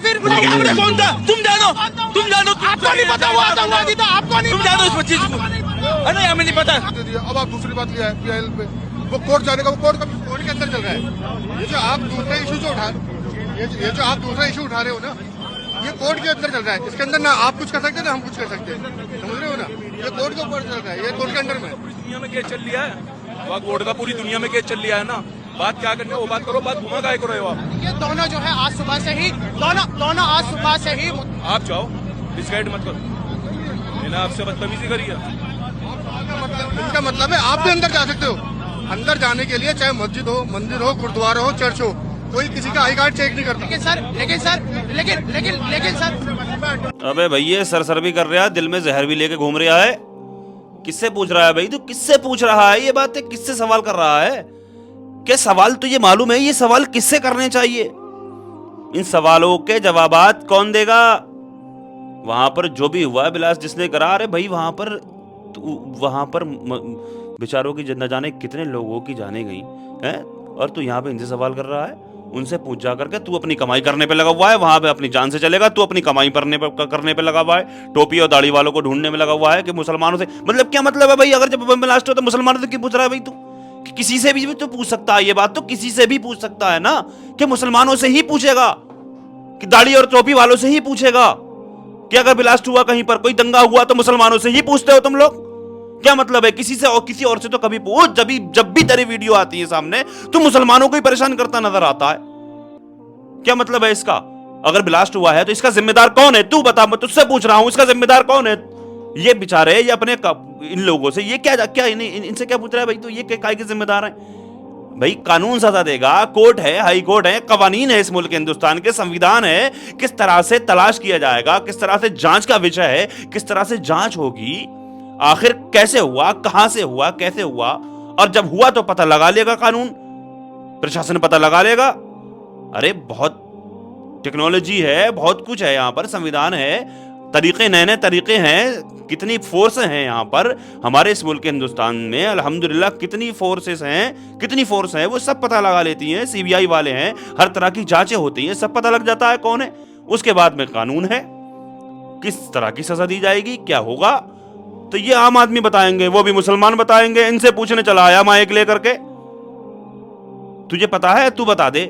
फिर आपने कौन था? तुम जानो आपको नहीं पता वो आतंकवादी था, आपको नहीं तुम जानो इस चीज को। अरे हमें नहीं पता। अब आप दूसरी बात लिया है PIL पे, वो कोर्ट जाने का, वो कोर्ट के अंदर चल रहा है। ये जो आप दूसरा इशू जो दूसरा इशू उठा रहे हो ना, ये कोर्ट के अंदर चल रहा है। इसके अंदर ना आप कुछ कर सकते ना हम कुछ कर सकते हैं, समझ रहे हो ना। ये कोर्ट के ऊपर चल रहा है, ये कोर्ट के अंडर में। दुनिया में केस चल लिया है, वक्त बोर्ड का पूरी दुनिया में केस चल लिया है ना। बात क्या करनी है वो बात करो, बात घुमा काहे को रहे हो आप? ये दोनों जो है आज सुबह से ही दोनों आज सुबह से ही आप जाओ, डिसाइड मत करो। मैंने आपसे बदतमीजी करी है। इसका मतलब है आप भी अंदर जा सकते हो। अंदर जाने के लिए चाहे मस्जिद हो, मंदिर हो, गुरुद्वारा हो, चर्च हो, कोई किसी का आई कार्ड चेक नहीं करता। लेकिन सर अबे भैया सर भी कर रहा है, दिल में जहर भी लेके घूम रहा है। किससे पूछ रहा है भाई तू? किससे पूछ रहा है ये बातें? किससे सवाल कर रहा है? क्या सवाल तुझे मालूम है ये सवाल किससे करने चाहिए? इन सवालों के जवाबात कौन देगा? वहां पर जो भी हुआ बिलास जिसने करा, अरे भाई वहां पर बेचारों की न जाने कितने लोगों की जाने गई हैं, और तू यहाँ पे इनसे सवाल कर रहा है। उनसे पूछ जा करके, तू अपनी कमाई करने पे लगा हुआ है, वहां पे अपनी जान से चलेगा। तू अपनी कमाई करने पे लगा हुआ है, टोपी और दाढ़ी वालों को ढूंढने में लगा हुआ है कि मुसलमानों से, मतलब क्या मतलब है भाई? अगर जब बम ब्लास्ट हो तो मुसलमानों से क्यों पूछ रहा है भाई तू? किसी से भी तो पूछ सकता है ये बात, तो किसी से भी पूछ सकता है ना, कि मुसलमानों से ही पूछेगा, कि दाढ़ी और टोपी वालों से ही पूछेगा कि अगर ब्लास्ट हुआ कहीं पर, कोई दंगा हुआ तो मुसलमानों से ही पूछते हो तुम लोग? क्या मतलब है? किसी से और किसी और से तो कभी पूछ। जब भी तेरी वीडियो आती है सामने तो मुसलमानों को ही परेशान करता नजर आता है। क्या मतलब है इसका? अगर ब्लास्ट हुआ है तो इसका जिम्मेदार कौन है? तू बता, मैं तुझसे पूछ रहा हूं, इसका जिम्मेदार कौन है? ये बेचारे ये अपने इन लोगों से ये क्या इनसे क्या पूछ रहा है भाई? तो ये काय के जिम्मेदार है भाई? कानून सजा देगा, कोर्ट है, हाई कोर्ट है, कवानीन है इस मुल्क के, हिंदुस्तान के संविधान है। किस तरह से तलाश किया जाएगा, किस तरह से जांच का विषय है, किस तरह से जांच होगी, आखिर कैसे हुआ, कहां से हुआ, कैसे हुआ, और जब हुआ तो पता लगा लेगा कानून, प्रशासन पता लगा लेगा। अरे बहुत टेक्नोलॉजी है, बहुत कुछ है यहाँ पर, संविधान है, तरीके नए तरीके हैं, कितनी फोर्स हैं यहाँ पर हमारे इस मुल्क के हिंदुस्तान में, अल्हम्दुलिल्लाह कितनी फोर्सेस हैं, वो सब पता लगा लेती हैं। CBI वाले हैं, हर तरह की जांचें होती हैं, सब पता लग जाता है कौन है। उसके बाद में कानून है, किस तरह की सजा दी जाएगी, क्या होगा, तो ये आम आदमी बताएंगे, वो भी मुसलमान बताएंगे। इनसे पूछने चला आया माइक लेकर के। तुझे पता है? तू बता दे,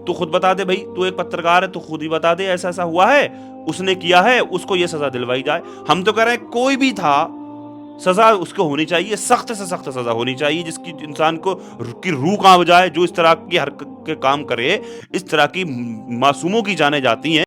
तू खुद बता दे भाई, तू एक पत्रकार है, तू खुद ही बता दे ऐसा ऐसा हुआ है, उसने किया है, उसको ये सजा दिलवाई जाए। हम तो कह रहे हैं कोई भी था, सजा उसको होनी चाहिए, सख्त से सख्त सजा होनी चाहिए, जिसकी इंसान को की रूह कांप जाए। जो इस तरह की हरकत के काम करे, इस तरह की मासूमों की जाने जाती हैं।